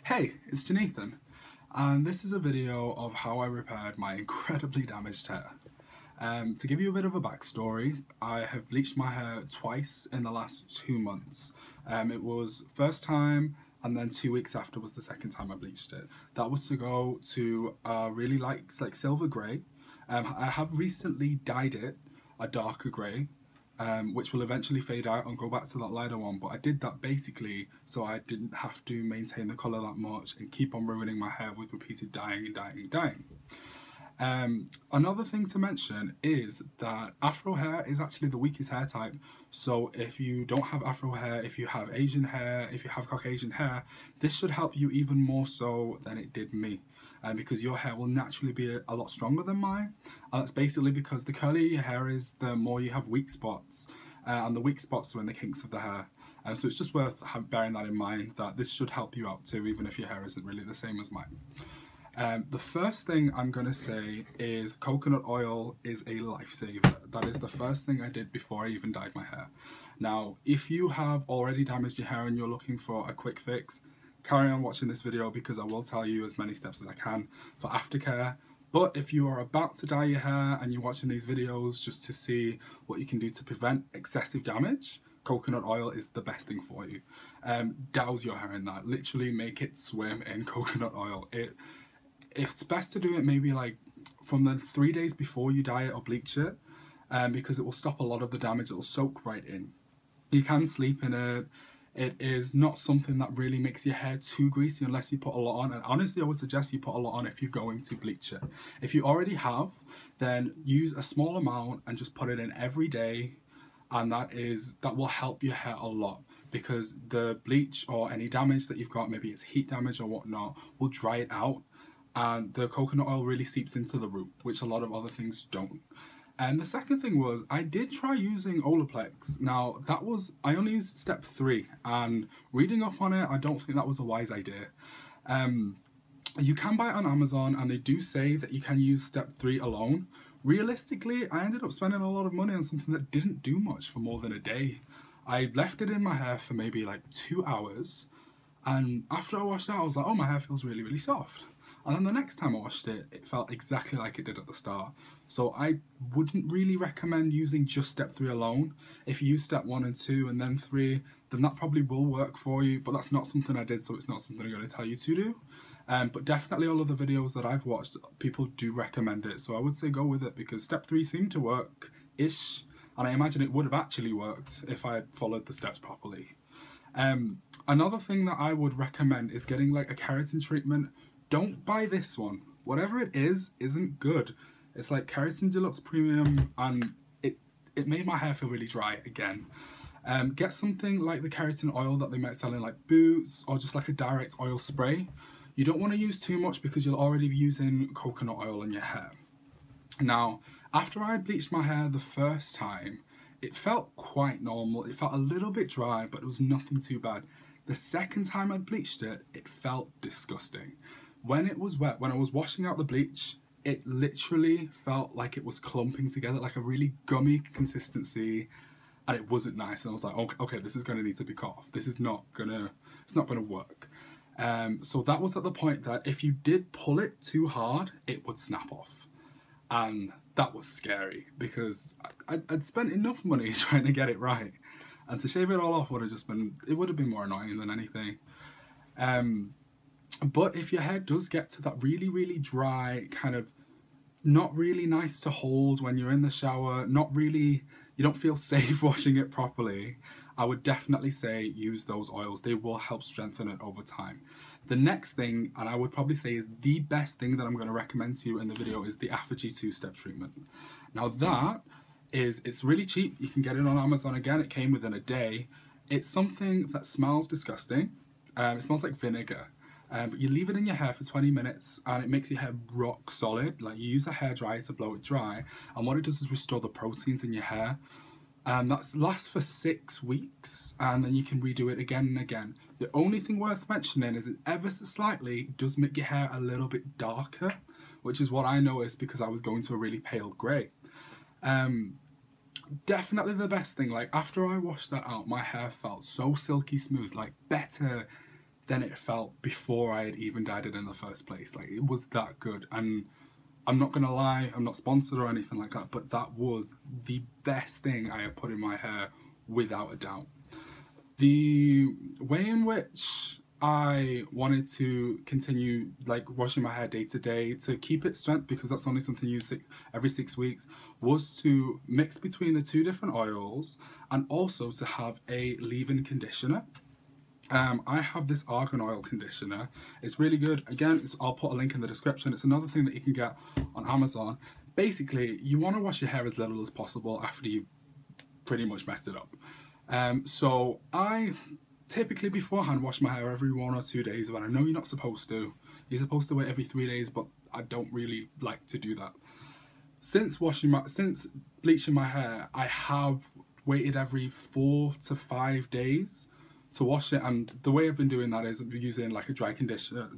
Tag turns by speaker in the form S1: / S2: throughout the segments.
S1: Hey, it's Jonathan, and this is a video of how I repaired my incredibly damaged hair. To give you a bit of a backstory, I have bleached my hair twice in the last 2 months. It was first time, and then 2 weeks after was the second time I bleached it. That was to go to really like silver grey. I have recently dyed it a darker grey, which will eventually fade out and go back to that lighter one, but I did that basically so I didn't have to maintain the colour that much and keep on ruining my hair with repeated dyeing and dyeing and dyeing. Another thing to mention is that afro hair is actually the weakest hair type, so if you don't have afro hair, if you have Asian hair, if you have Caucasian hair, this should help you even more so than it did me. Because your hair will naturally be a lot stronger than mine, and that's basically because the curlier your hair is, the more you have weak spots, and the weak spots are in the kinks of the hair. So it's just worth bearing that in mind, that this should help you out too, even if your hair isn't really the same as mine. The first thing I'm going to say is coconut oil is a lifesaver. That is the first thing I did before I even dyed my hair. Now, if you have already damaged your hair and you're looking for a quick fix, carry on watching this video because I will tell you as many steps as I can for aftercare. But if you are about to dye your hair and you're watching these videos just to see what you can do to prevent excessive damage, coconut oil is the best thing for you. Douse your hair in that. Literally make it swim in coconut oil. It's best to do it maybe like from the 3 days before you dye it or bleach it, because it will stop a lot of the damage. It will soak right in. You can sleep in it. It is not something that really makes your hair too greasy unless you put a lot on, and honestly I would suggest you put a lot on if you're going to bleach it. If you already have, then use a small amount and just put it in every day, and that will help your hair a lot, because the bleach or any damage that you've got, maybe it's heat damage or whatnot, will dry it out, and the coconut oil really seeps into the root, which a lot of other things don't. And the second thing was, I did try using Olaplex. Now, I only used step 3, and reading up on it, I don't think that was a wise idea. You can buy it on Amazon, and they do say that you can use step 3 alone. Realistically, I ended up spending a lot of money on something that didn't do much for more than a day. I left it in my hair for maybe like 2 hours, and after I washed it out, I was like, oh, my hair feels really, really soft. And then the next time I washed it, it felt exactly like it did at the start. So I wouldn't really recommend using just step 3 alone. If you use step 1 and 2 and then 3, then that probably will work for you, but that's not something I did, so it's not something I'm going to tell you to do. But definitely all of the videos that I've watched, people do recommend it, so I would say go with it, because step 3 seemed to work-ish, and I imagine it would have actually worked if I had followed the steps properly. Another thing that I would recommend is getting like a keratin treatment. Don't buy this one. Whatever it is, isn't good. It's like Keratin Deluxe Premium, and it made my hair feel really dry again. Get something like the keratin oil that they might sell in like Boots, or just like a direct oil spray. You don't want to use too much because you'll already be using coconut oil in your hair. Now, after I bleached my hair the first time, it felt quite normal. It felt a little bit dry, but it was nothing too bad. The second time I bleached it, it felt disgusting. When it was wet, when I was washing out the bleach, it literally felt like it was clumping together, like a really gummy consistency, and it wasn't nice. And I was like, okay, this is going to need to be cut off. It's not gonna work. So that was at the point that if you did pull it too hard, it would snap off. And that was scary, because I'd spent enough money trying to get it right. And to shave it all off would have been more annoying than anything. But if your hair does get to that really, really dry, kind of not really nice to hold when you're in the shower, you don't feel safe washing it properly, I would definitely say use those oils. They will help strengthen it over time. The next thing, and I would probably say is the best thing that I'm going to recommend to you in the video, is the Aphogee 2-step treatment. Now it's really cheap. You can get it on Amazon. Again, it came within a day. It's something that smells disgusting. It smells like vinegar. But you leave it in your hair for 20 minutes and it makes your hair rock solid. Like, you use a hairdryer to blow it dry, and what it does is restore the proteins in your hair. That lasts for 6 weeks, and then you can redo it again and again. The only thing worth mentioning is it ever so slightly does make your hair a little bit darker, which is what I noticed because I was going to a really pale grey. Definitely the best thing. Like, after I washed that out, my hair felt so silky smooth, like better than it felt before I had even dyed it in the first place. Like, it was that good. And I'm not gonna lie, I'm not sponsored or anything like that, but that was the best thing I have put in my hair without a doubt. The way in which I wanted to continue like washing my hair day to day to keep its strength, because that's only something you use every 6 weeks, was to mix between the two different oils and also to have a leave-in conditioner. I have this Argan Oil Conditioner. It's really good. Again, I'll put a link in the description. It's another thing that you can get on Amazon. Basically, you want to wash your hair as little as possible after you've pretty much messed it up. So I typically beforehand wash my hair every 1 or 2 days, but I know you're not supposed to. You're supposed to wait every 3 days, but I don't really like to do that. Since bleaching my hair, I have waited every 4 to 5 days to wash it, and the way I've been doing that is using like a dry conditioner,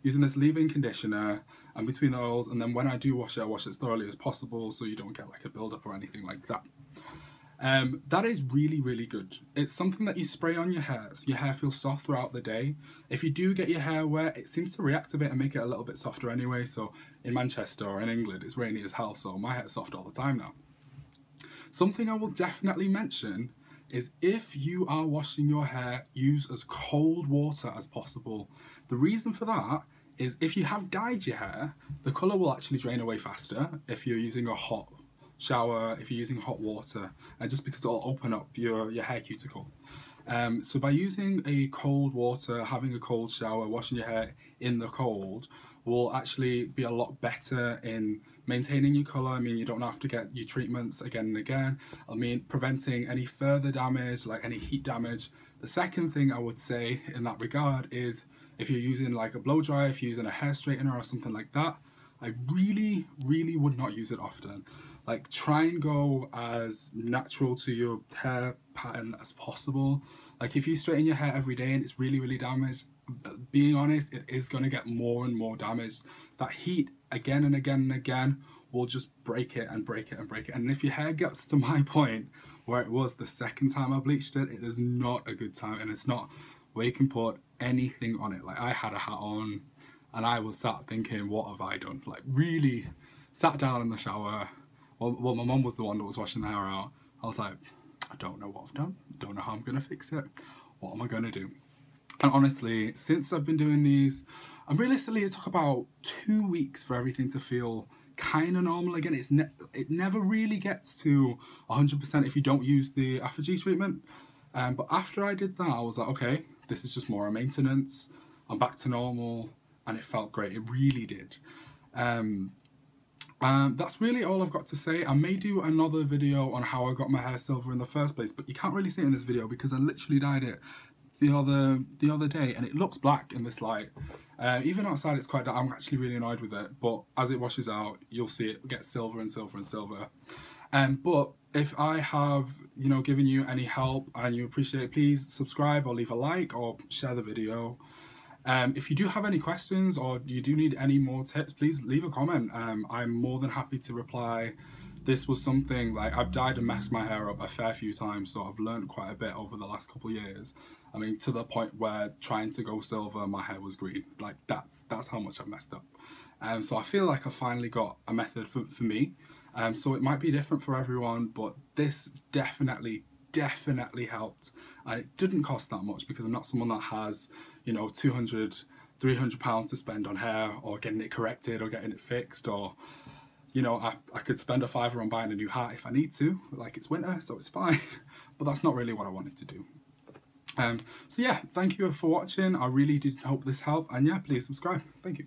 S1: using this leave-in conditioner and between the oils, and then when I do wash it, I wash it as thoroughly as possible so you don't get like a build-up or anything like that. That is really, really good. It's something that you spray on your hair so your hair feels soft throughout the day. If you do get your hair wet, it seems to reactivate and make it a little bit softer anyway. So in Manchester or in England, it's rainy as hell, so my hair's soft all the time now. Something I will definitely mention is if you are washing your hair, use as cold water as possible. The reason for that is if you have dyed your hair, the colour will actually drain away faster if you're using a hot shower, if you're using hot water, and just because it'll open up your hair cuticle. So by using a cold water, having a cold shower, washing your hair in the cold will actually be a lot better in maintaining your colour. I mean, you don't have to get your treatments again and again. I mean, preventing any further damage, like any heat damage. The second thing I would say in that regard is if you're using like a blow dryer, if you're using a hair straightener or something like that, I really, really would not use it often. Like, try and go as natural to your hair pattern as possible. Like, if you straighten your hair every day and it's really, really damaged, being honest, it is going to get more and more damaged. That heat again and again and again will just break it and break it and break it. And if your hair gets to my point where it was the second time I bleached it, it is not a good time, and it's not where you can put anything on it. Like, I had a hat on and I was sat thinking, what have I done? Like, really sat down in the shower. Well, my mum was the one that was washing the hair out. I was like, I don't know what I've done. Don't know how I'm going to fix it. What am I going to do? And honestly, since I've been doing these, and realistically it took about 2 weeks for everything to feel kind of normal again. It never really gets to 100% if you don't use the Apogee treatment. But after I did that, I was like, okay, this is just more a maintenance. I'm back to normal, and it felt great. It really did. That's really all I've got to say. I may do another video on how I got my hair silver in the first place, but you can't really see it in this video because I literally dyed it the other day, and it looks black in this light. Even outside it's quite dark. I'm actually really annoyed with it, but as it washes out, you'll see it get silver and silver and silver. But if I have, given you any help and you appreciate it, please subscribe or leave a like or share the video. If you do have any questions or you do need any more tips, please leave a comment. I'm more than happy to reply. This was something, like, I've dyed and messed my hair up a fair few times, so I've learned quite a bit over the last couple of years. I mean, to the point where trying to go silver, my hair was green. Like, that's how much I've messed up. So I feel like I finally got a method for me. So it might be different for everyone, but this definitely helped. And it didn't cost that much because I'm not someone that has, £200, £300 to spend on hair or getting it corrected or getting it fixed, or I could spend a £5 on buying a new hat if I need to. Like, it's winter, so it's fine. But that's not really what I wanted to do. So yeah, thank you for watching. I really did hope this helped, and yeah, please subscribe. Thank you.